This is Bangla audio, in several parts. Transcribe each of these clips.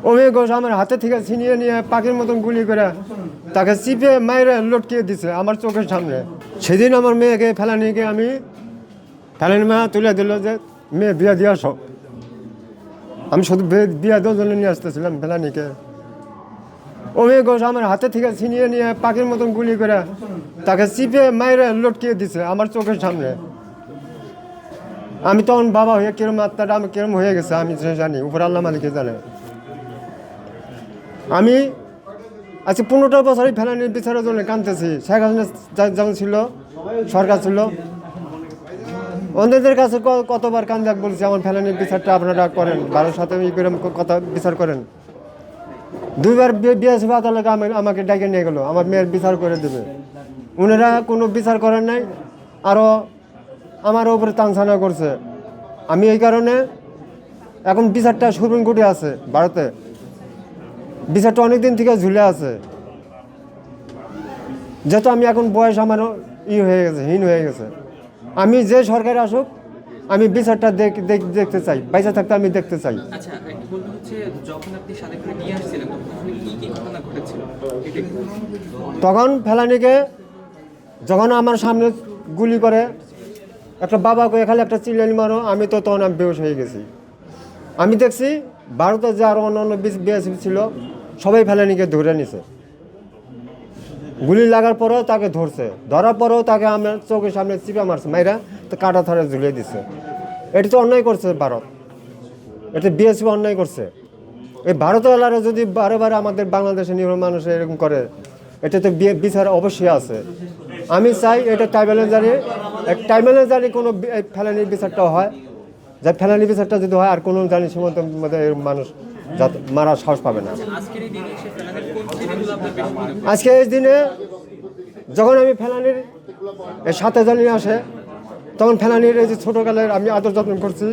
অমিয় ঘোষ আমার হাতে থেকে ছিনিয়ে নিয়ে পাখির মতন গুলি করে তাকে চিপে মাইরে লটকিয়ে দিছে আমার চোখের সামনে। সেদিন আমার মেয়েকে ফেলানিকে আমি ফেলানি মা তুলে দিল যে মেয়ে বিয়ে দিয়ে আসো। আমি শুধু বিয়ে দেওয়ার জন্য নিয়ে আসতেছিলাম ফেলানিকে। অমিয় ঘোষ আমার হাতে থেকে ছিনিয়ে নিয়ে পাখির মতন গুলি করে তাকে চিপে মাইরে লটকিয়ে দিছে আমার চোখের সামনে। আমি তখন বাবা হয়ে কিরম আত্মাটা আমি কিরম হয়ে গেছে আমি জানি, উপর আল্লাহ মালিকে জানে। আমি আজকে 15টা বছরই ফেলানির বিচারের জন্য কাঁদতেছি। শেখ হাসিনা যখন ছিল, সরকার ছিল, অন্যদের কাছে কতবার কান্দাক বলছি আমার ফেলানির বিচারটা আপনারা করেন, ভারতের সাথে কথা বিচার করেন। 2বার বিএসএফ আদালত আমাকে ডেকে নিয়ে গেলো আমার মেয়ের বিচার করে দেবে। ওনারা কোনো বিচার করেন নাই, আরও আমার ওপরে তাংসানা করছে। আমি এই কারণে এখন বিচারটা সুপ্রিম কোর্টে আছে ভারতে, বিচারটা অনেক দিন থেকে ঝুলে আছে। যেহেতু আমি এখন বয়স আমারও হয়ে গেছে, হীন হয়ে গেছে। আমি যে সরকার আসুক আমি বিচারটা দেখতে চাই, পয়সা থাকতে আমি দেখতে চাই। আচ্ছা, একটা বলতে হচ্ছে যখন আপনি সাথে করে নিয়ে আসছিলেন তখন কি ঘটনা ঘটেছিল? তখন ফেলানিকে যখন আমার সামনে গুলি করে একটা বাবাকে এখানে একটা চিল্লানি মারো, আমি তো তখন আমি বেহুশ হয়ে গেছি। আমি দেখছি ভারতের যে আরও অন্য বিএসএফ ছিল সবাই ফেলানিকে ধরে নিছে। গুলি লাগার পরেও তাকে ধরছে, ধরার পরেও তাকে আমার চোখের সামনে চিপা মারছে, মাইরা তো কাটা ধরে ঝুলিয়ে দিছে। এটি তো অন্যায় করছে ভারত, এটা বিএসএফ অন্যায় করছে। এই ভারতওয়ালারা যদি বারে বারে আমাদের বাংলাদেশের নিরীহ মানুষ এরকম করে, এটা তো বিচার অবশ্যই আছে। আমি চাই এটা ট্রাইব্যুনালে জানি কোনো ফেলানির বিচারটাও হয়, যা ফেলানির বিচারটা যদি হয় আর কোনো জানি সীমান্ত মধ্যে মানুষ যাতে মারার সাহস পাবে না। আজকে এই দিনে যখন আমি ফেলানির সাথে জানি আসে তখন ফেলানির এই যে ছোটোকালের আমি আদর যত্ন করছি,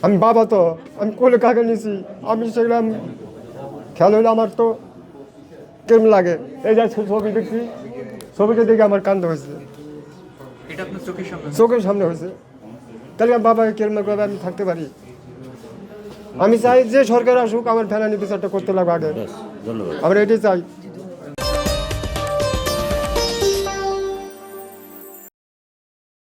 আমি বাবা তো আমি কোলে কাকে নিয়েছি, আমি সেগুলো খেয়াল হইলে আমার তো কেমন লাগে। এই যে ছবি দেখছি, ছবিটা দেখে আমার কান্দ হয়েছে, চোখের সামনে হয়েছে। তাহলে বাবাকে কেমন করে আমি থাকতে পারি? আমি চাই যে সরকার আসুক আমার ফেলানি বিচারটা করতে লাগবে আগে, আমরা এটাই চাই।